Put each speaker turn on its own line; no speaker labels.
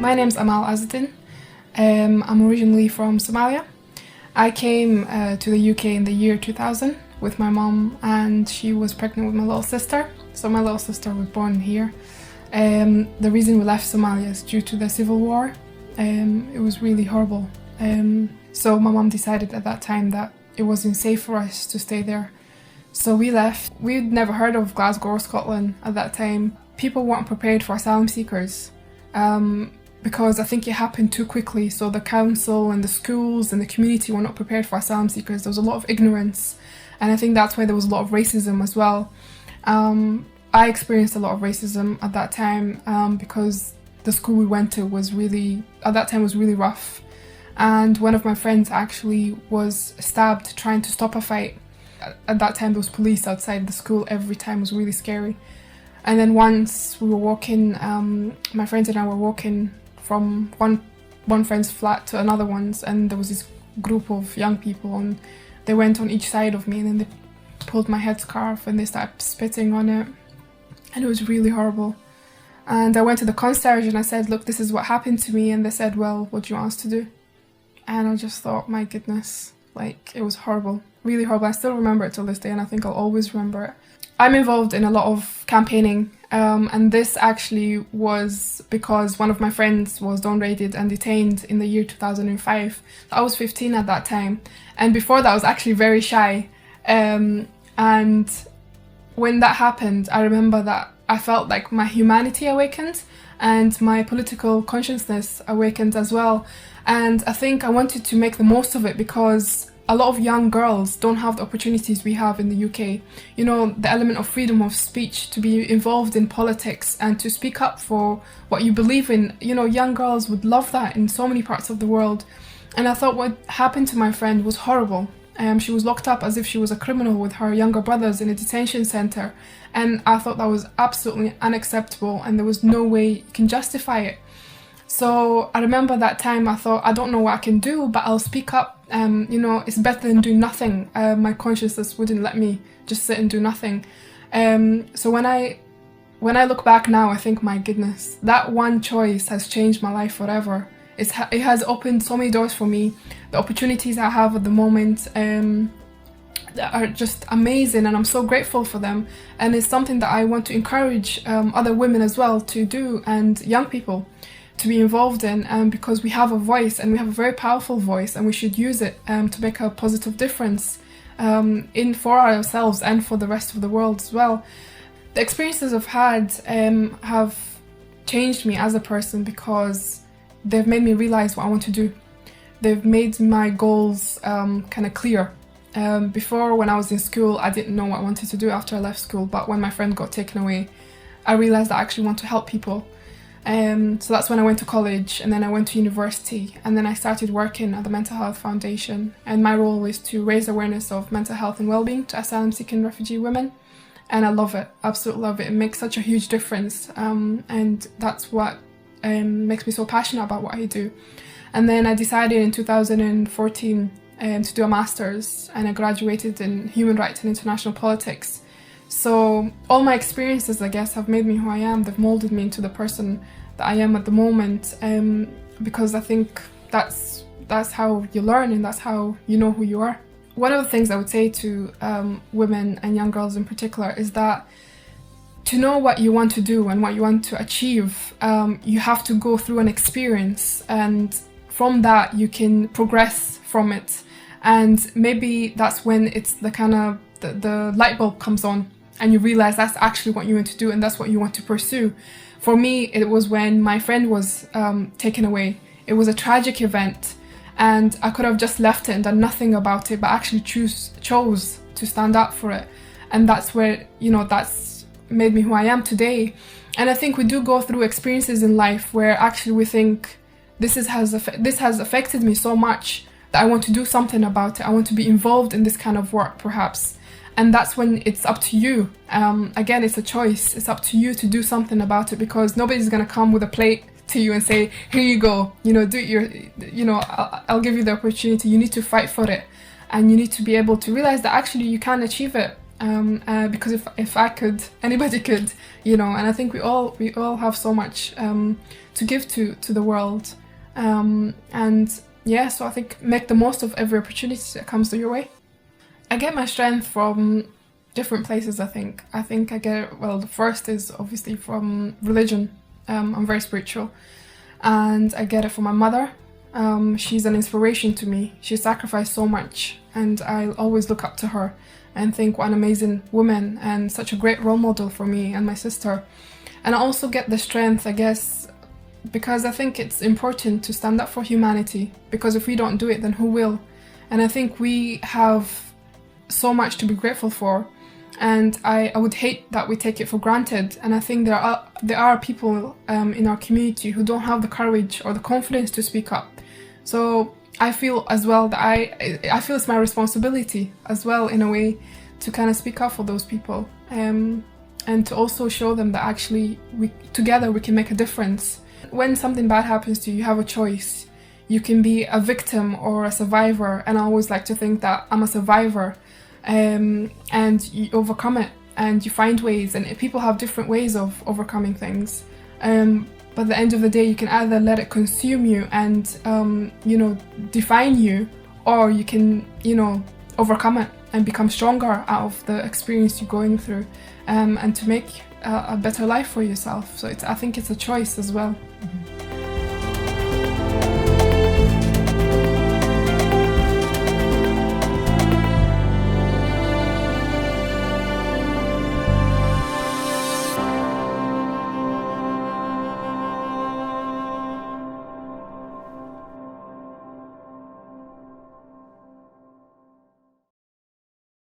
My name's Amal Azzudin. I'm originally from Somalia. I came to the UK in the year 2000 with my mom, and she was pregnant with my little sister. So my little sister was born here. The reason we left Somalia is due to the civil war. It was really horrible. So my mom decided at that time that it wasn't safe for us to stay there. So we left. We'd never heard of Glasgow or Scotland at that time. People weren't prepared for asylum seekers because I think it happened too quickly. So the council and the schools and the community were not prepared for asylum seekers. There was a lot of ignorance, and I think that's why there was a lot of racism as well. I experienced a lot of racism at that time because the school we went to was really rough. And one of my friends actually was stabbed trying to stop a fight. At that time there was police outside the school every time. It was really scary. And then once we were walking, my friends and I were walking from one friend's flat to another one's, and there was this group of young people, and they went on each side of me, and then they pulled my headscarf and they started spitting on it, and it was really horrible. And I went to the concierge and I said, look, this is what happened to me, and they said, well, what do you want us to do? And I just thought, my goodness, like, it was horrible, really horrible. I still remember it till this day, and I think I'll always remember it. I'm involved in a lot of campaigning, and this actually was because one of my friends was downgraded and detained in the year 2005. I was 15 at that time, and before that I was actually very shy. And when that happened, I remember that I felt like my humanity awakened and my political consciousness awakened as well. And I think I wanted to make the most of it because a lot of young girls don't have the opportunities we have in the UK. You know, the element of freedom of speech, to be involved in politics and to speak up for what you believe in. You know, young girls would love that in so many parts of the world. And I thought what happened to my friend was horrible. She was locked up as if she was a criminal with her younger brothers in a detention centre. And I thought that was absolutely unacceptable, and there was no way you can justify it. So I remember that time I thought, I don't know what I can do, but I'll speak up. You know, it's better than doing nothing. My consciousness wouldn't let me just sit and do nothing. So when I look back now, I think, my goodness, that one choice has changed my life forever. It has opened so many doors for me. The opportunities I have at the moment are just amazing, and I'm so grateful for them. And it's something that I want to encourage other women as well to do, and young people to be involved in, because we have a voice, and we have a very powerful voice, and we should use it to make a positive difference for ourselves and for the rest of the world as well. The experiences I've had have changed me as a person because they've made me realize what I want to do. They've made my goals kind of clear. Before, when I was in school, I didn't know what I wanted to do after I left school, but when my friend got taken away, I realized that I actually want to help people. So that's when I went to college, and then I went to university, and then I started working at the Mental Health Foundation, and my role is to raise awareness of mental health and well-being to asylum-seeking refugee women. And I love it, absolutely love it. It makes such a huge difference, and that's what makes me so passionate about what I do. And then I decided in 2014 to do a master's, and I graduated in human rights and international politics. So all my experiences, I guess, have made me who I am. They've molded me into the person that I am at the moment, because I think that's how you learn, and that's how you know who you are. One of the things I would say to women and young girls in particular is that to know what you want to do and what you want to achieve, you have to go through an experience, and from that you can progress from it. And maybe that's when it's the light bulb comes on, and you realize that's actually what you want to do, and that's what you want to pursue. For me, it was when my friend was taken away. It was a tragic event, and I could have just left it and done nothing about it, but actually chose to stand up for it. And that's where, you know, that's made me who I am today. And I think we do go through experiences in life where actually we think this has affected me so much that I want to do something about it. I want to be involved in this kind of work, perhaps. And that's when it's up to you. Again, it's a choice. It's up to you to do something about it, because nobody's going to come with a plate to you and say, here you go, you know, I'll give you the opportunity. You need to fight for it, and you need to be able to realize that actually you can achieve it. because if I could, anybody could, you know. And I think we all have so much to give to the world, and yeah. So I think make the most of every opportunity that comes to your way. I get my strength from different places. I think I get, well, the first is obviously from religion. I'm very spiritual, and I get it from my mother. She's an inspiration to me. She sacrificed so much, and I always look up to her and think what an amazing woman and such a great role model for me and my sister. And I also get the strength, I guess, because I think it's important to stand up for humanity, because if we don't do it, then who will? And I think we have so much to be grateful for, and I would hate that we take it for granted. And I think there are people in our community who don't have the courage or the confidence to speak up. So I feel as well that I feel it's my responsibility as well, in a way, to kind of speak up for those people, and to also show them that actually together we can make a difference. When something bad happens to you, you have a choice. You can be a victim or a survivor, and I always like to think that I'm a survivor, and you overcome it and you find ways, and people have different ways of overcoming things. But at the end of the day, you can either let it consume you and, define you, or you can, overcome it and become stronger out of the experience you're going through, and to make a better life for yourself. So I think it's a choice as well.
Mm-hmm.